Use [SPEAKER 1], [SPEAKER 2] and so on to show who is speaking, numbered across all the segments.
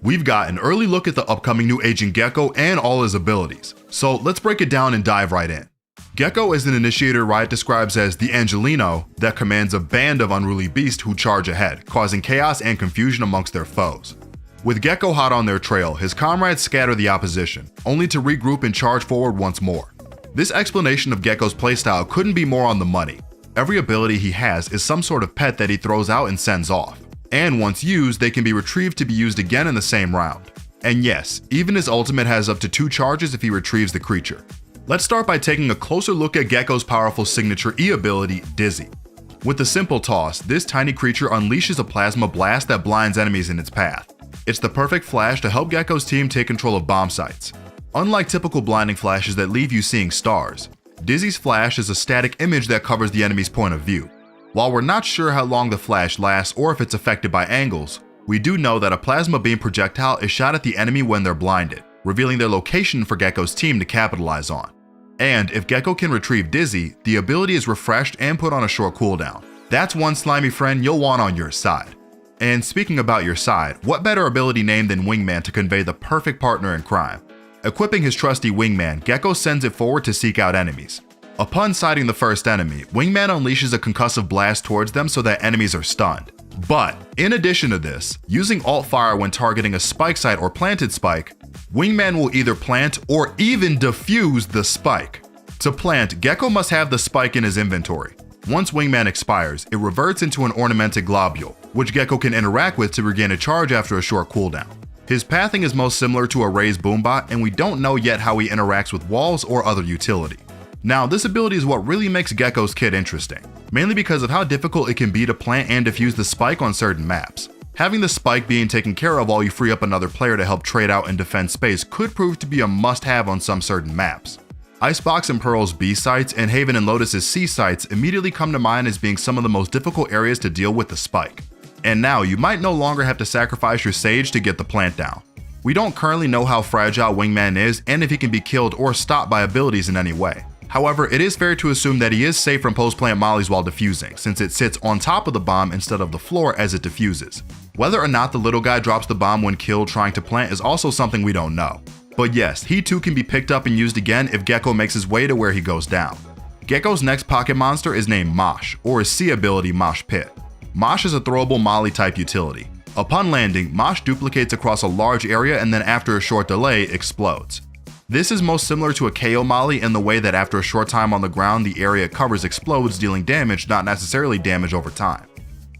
[SPEAKER 1] We've got an early look at the upcoming new Agent Geko and all his abilities, so let's break it down and dive right in. Geko is an initiator Riot describes as the Angelino that commands a band of unruly beasts who charge ahead, causing chaos and confusion amongst their foes. With Geko hot on their trail, his comrades scatter the opposition, only to regroup and charge forward once more. This explanation of Geko's playstyle couldn't be more on the money. Every ability he has is some sort of pet that he throws out and sends off. And once used, they can be retrieved to be used again in the same round. And yes, even his ultimate has up to 2 charges if he retrieves the creature. Let's start by taking a closer look at Geko's powerful signature E ability, Dizzy. With a simple toss, this tiny creature unleashes a plasma blast that blinds enemies in its path. It's the perfect flash to help Geko's team take control of bomb sites. Unlike typical blinding flashes that leave you seeing stars, Dizzy's flash is a static image that covers the enemy's point of view. While we're not sure how long the flash lasts or if it's affected by angles, we do know that a plasma beam projectile is shot at the enemy when they're blinded, revealing their location for Geko's team to capitalize on. And if Geko can retrieve Dizzy, the ability is refreshed and put on a short cooldown. That's one slimy friend you'll want on your side. And speaking about your side, what better ability name than Wingman to convey the perfect partner in crime? Equipping his trusty Wingman, Geko sends it forward to seek out enemies. Upon sighting the first enemy, Wingman unleashes a concussive blast towards them so that enemies are stunned. But, in addition to this, using alt fire when targeting a spike site or planted spike, Wingman will either plant or even defuse the spike. To plant, Geko must have the spike in his inventory. Once Wingman expires, it reverts into an ornamented globule, which Geko can interact with to regain a charge after a short cooldown. His pathing is most similar to a raised boombot, and we don't know yet how he interacts with walls or other utility. Now, this ability is what really makes Geko's kit interesting, mainly because of how difficult it can be to plant and defuse the spike on certain maps. Having the spike being taken care of while you free up another player to help trade out and defend space could prove to be a must-have on some certain maps. Icebox and Pearl's B sites and Haven and Lotus's C sites immediately come to mind as being some of the most difficult areas to deal with the spike. And now you might no longer have to sacrifice your Sage to get the plant down. We don't currently know how fragile Wingman is and if he can be killed or stopped by abilities in any way. However, it is fair to assume that he is safe from post-plant mollies while defusing, since it sits on top of the bomb instead of the floor as it defuses. Whether or not the little guy drops the bomb when killed trying to plant is also something we don't know. But yes, he too can be picked up and used again if Geko makes his way to where he goes down. Geko's next pocket monster is named Mosh, or his C ability Mosh Pit. Mosh is a throwable molly type utility. Upon landing, Mosh duplicates across a large area and then after a short delay, explodes. This is most similar to a KO molly in the way that after a short time on the ground, the area it covers explodes, dealing damage, not necessarily damage over time.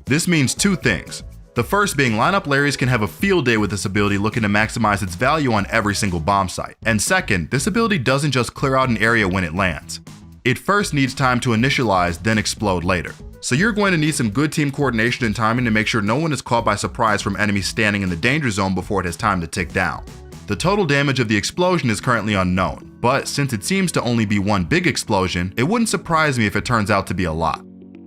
[SPEAKER 1] This means 2 things. The first being lineup Larrys can have a field day with this ability looking to maximize its value on every single bomb site. And second, this ability doesn't just clear out an area when it lands. It first needs time to initialize, then explode later. So you're going to need some good team coordination and timing to make sure no one is caught by surprise from enemies standing in the danger zone before it has time to tick down. The total damage of the explosion is currently unknown, but since it seems to only be one big explosion, it wouldn't surprise me if it turns out to be a lot.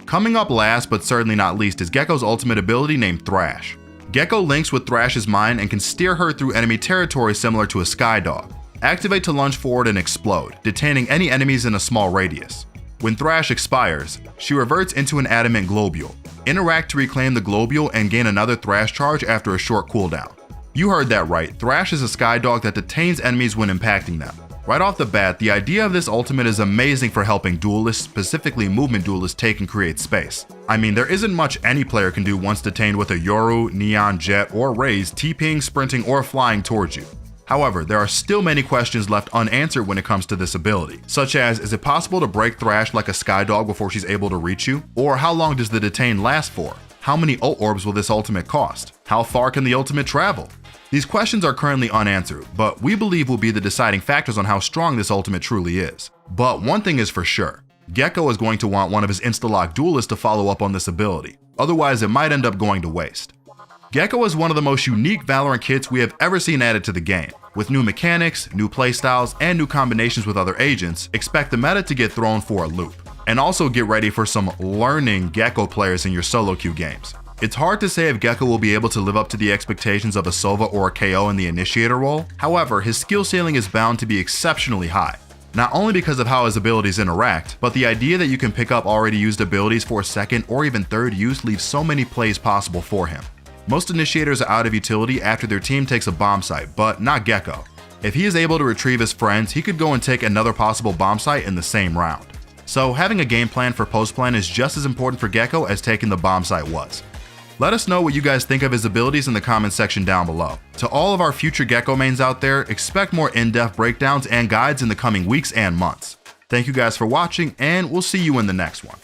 [SPEAKER 1] Coming up last, but certainly not least, is Geko's ultimate ability named Thrash. Geko links with Thrash's mind and can steer her through enemy territory similar to a Skydog. Activate to lunge forward and explode, detaining any enemies in a small radius. When Thrash expires, she reverts into an adamant globule. Interact to reclaim the globule and gain another Thrash charge after a short cooldown. You heard that right, Thrash is a Skydog that detains enemies when impacting them. Right off the bat, the idea of this ultimate is amazing for helping duelists, specifically movement duelists, take and create space. I mean, there isn't much any player can do once detained with a Yoru, Neon, Jet, or Raze TPing, sprinting, or flying towards you. However, there are still many questions left unanswered when it comes to this ability, such as, is it possible to break Thrash like a Skydog before she's able to reach you? Or how long does the detain last for? How many ult orbs will this ultimate cost? How far can the ultimate travel? These questions are currently unanswered, but we believe will be the deciding factors on how strong this ultimate truly is. But one thing is for sure, Geko is going to want one of his insta-lock duelists to follow up on this ability, otherwise it might end up going to waste. Geko is one of the most unique Valorant kits we have ever seen added to the game. With new mechanics, new playstyles, and new combinations with other agents, expect the meta to get thrown for a loop. And also get ready for some learning Geko players in your solo queue games. It's hard to say if Geko will be able to live up to the expectations of a Sova or a KO in the initiator role. However, his skill ceiling is bound to be exceptionally high. Not only because of how his abilities interact, but the idea that you can pick up already used abilities for a second or even third use leaves so many plays possible for him. Most initiators are out of utility after their team takes a bomb site, but not Geko. If he is able to retrieve his friends, he could go and take another possible bomb site in the same round. So having a game plan for post plan is just as important for Geko as taking the bomb site was. Let us know what you guys think of his abilities in the comments section down below. To all of our future Geko mains out there, expect more in-depth breakdowns and guides in the coming weeks and months. Thank you guys for watching, and we'll see you in the next one.